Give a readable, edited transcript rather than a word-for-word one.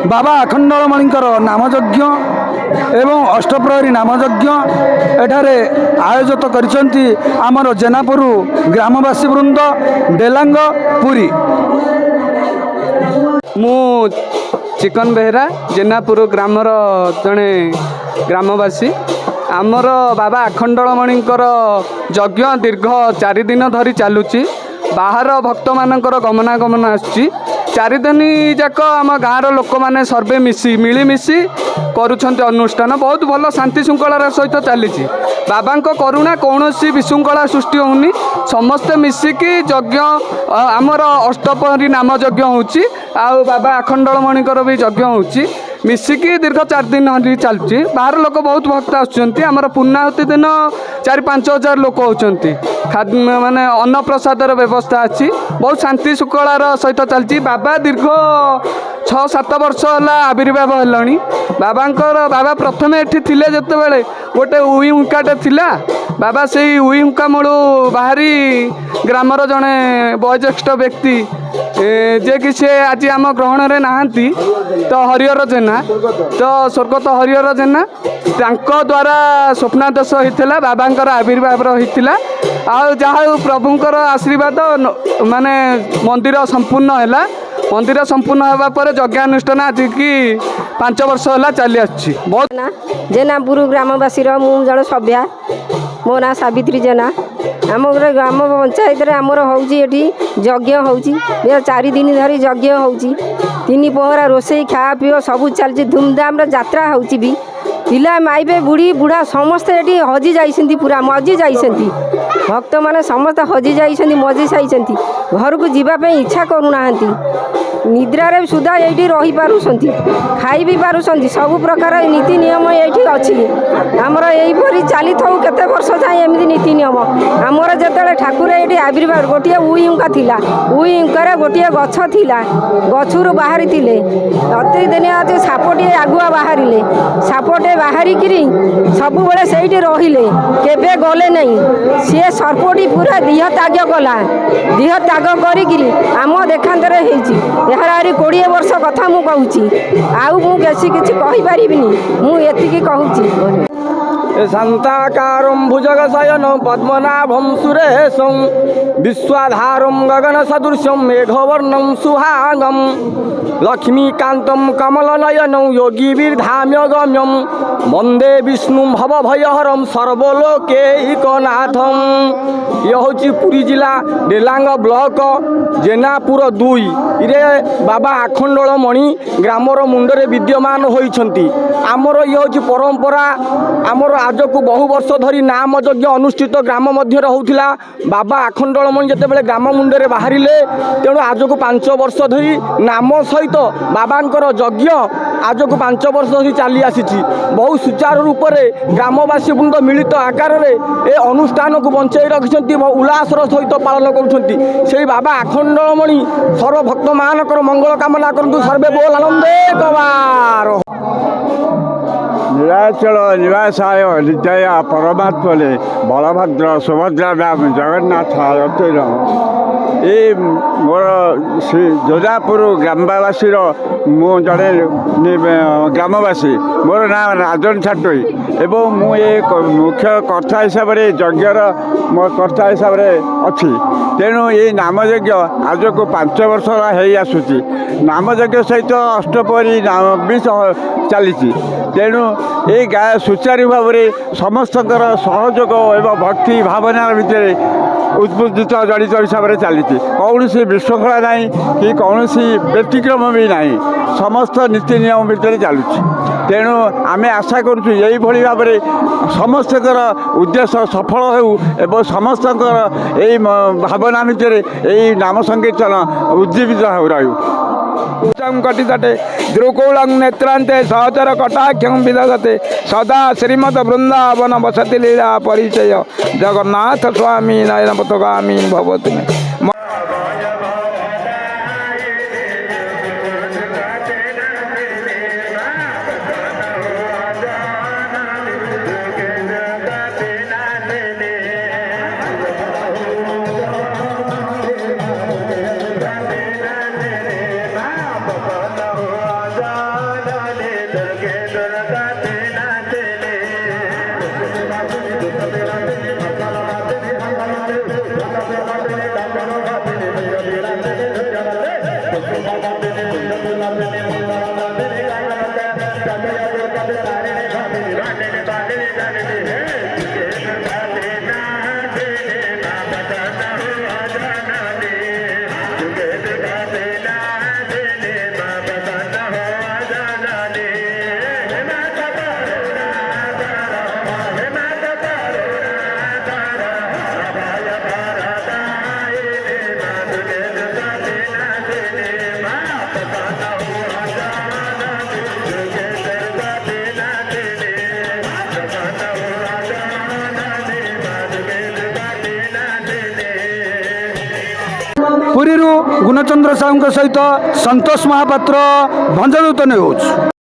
बाबा आखंडलमणिकर नामयज्ञ एवं अष्टप्रहरी नामयज्ञ एठारे आयोजित करिसेंती आमर जेनापुर ग्रामवासी वृंद डेलांग पुरी। मु चिकन बेहरा जेनापुर ग्रामर जड़े ग्रामवासी आमर बाबा आखंडलमणिकर यज्ञ दीर्घ 4 दिन धरी चलुची। बाहर भक्त मानकर गमनागमन आसुची। 4 दिन जाक आम गाँव लोक मैंने सर्वे मिलीमिशी करुँच अनुष्ठान बहुत भल शांति श्रृंखलार सहित चली। बाबा करुणा कौन विशृंखला सृष्टि होनी समस्ते मिसिकी यज्ञ आमर अष्टप्रहरी नाम यज्ञ होची आउ बाबा आखंडलमणिकर भी यज्ञ होची मिसिकी दीर्घ 4 दिन चलती। बाहर लोक बहुत भक्त आमर पूर्णाहुति दिन 4-5 हजार लोक होती। माने अन्न प्रसादर व्यवस्था अच्छी बहुत शांति श्रृंखलार सहित चलती। बाबा दीर्घ 6-7 वर्ष है आविर्भाव है। बाबा प्रथमे एठी थिले जते बेले गोटे उई हुंकाटे थिला। बाबा से उई हुंका मूलू बाहरी ग्रामर जड़े वयोज्येष्ठ व्यक्ति जे कि से आज आम ग्रहण में नहांती तो हरिहर जेना तो स्वर्गत हरिहर जेना द्वारा स्वप्नादेश होता बाबांकर आविर्भाव होता आ जहाँ प्रभुंकर आशीर्वाद माने मंदिर संपूर्ण है। मंदिर संपूर्ण होगा पर यज्ञानुष्ठान आज की 5 वर्ष है चली आसुची। बहुत जेनापुर ग्रामवासी मु जन सभ्या मो ना सावित्री जेना आम ग्राम पंचायत आमर होची यज्ञ होची 4 दिन धरी यज्ञ होची। 3 पहरा रोसई खा पीओ सब चलती धूमधाम यात्रा होची भी पिला माइबे बुढ़ी बुढ़ा समस्ते ये हजि जाइछन्ति पूरा मजि जाइछन्ति भक्त माने समस्त हजि जाइछन्ति मजि जाइछन्ति घर को जीवाई इच्छा करूनाहांती निद्रारे सुधा ये रही पारुछन्ति खाई भी पारुछन्ति सब प्रकार नीति नियम ये अच्छी आमर यहीपरि चली था केते वर्ष जाए एमती नीति नियम आमर जिते ठाकुर ये आविर्भाव गोटे उई हुंका थिला उई हुंकार गोटे गछ थिला गछुर बाहरी थिले अति दिन आज सापटे आगुआ बाहर सापटे बाहरिकी सब बेले से रहिले केबे गले नहीं सी सर्पटी पूरा देह त्याग कला देह त्याग करी आम देखांतर यार 20 वर्ष कथा मु कहूँ आउ मु बेसी किसी कहीपरिनी मुझे कहूँ। शांताकारं भुजगशयन पद्मनाभं सुरेशं विश्वाधारं गगन सदृशं मेघवर्णं सुहागं लक्ष्मीकान्तं कमलनयनं योगिभिर्धाम्यगम्यं वंदे विष्णु भवभयहरं सर्वलोकैकनाथं। यह हूँ पुरी जिला डेलांग ब्लॉक जेनापुर 2 रे बाबा आखंडलमणि ग्रामर मुंडरे विद्यमान होइछन्ति। आमर ये हूँ परंपरा आमर आज को बहु वर्ष धरी नाम यज्ञ अनुष्ठित ग्राम मध्य होता। बाबा आखंडलमणि जिते ग्राम मुंडरे बाहर तेणु आज को 5 वर्ष धरी नाम सहित बाबांकर यज्ञ आज को 5 वर्ष धरी चली आसी बहुत सुचारू रूप से ग्रामवासी वृंद मिलित आकार में ए अनुष्ठान को बंचाई रखिंट उल्लासर सहित पालन कर बाबा आखंडलमणि सर्वभक्त मानकर मंगल कामना करतु सर्वे बोल आनंदे कबार। नीलाचल निवासाय नित्याय परमात्मने बलभद्र सुभद्रा नाम जगन्नाथ ये मोर श्री जोजापुर ग्रामवासी मु जड़े ग्रामवासी मोर नाम राजन छाटोई एवं मुझे मुख्य कर्ता हिसाब से यज्ञर मो कर्ता हिसाब से अच्छी। तेणु ये नामयज्ञ आज को 5 वर्ष हो आसूँ नामयज्ञ सहित अष्टप्रहरी नाम भी चली। तेणु ये गाँ सुचारू भाव में समस्त सहयोग एवं भक्ति भावना भितर उद्बुद्धित जड़ित हिसाब से चली। कौन सी विशृंखला ना कि कौन सी व्यतिक्रम भी ना समस्त नीति नियम भितर चलुची। तेणु आमे आशा करुँ यही भाव में समस्त उद्देश्य सफल हो एवं समस्त यही भावना भितर यही नाम संकीर्तन उज्जीवित हो रही कटितटे द्रुकूलं नेत्रांते सहचर कटाक्षं विदधते सदा श्रीमद वृंदावन वसति लीला परिचय जगन्नाथ स्वामी नयन पथगामी भवतु मे। ପୂର୍ଣ୍ଣଚନ୍ଦ୍ର ସାହୁଙ୍କ ସହିତ ସନ୍ତୋଷ ମହାପାତ୍ର ଭଞ୍ଜନୂତନ ନ୍ୟୁଜ୍।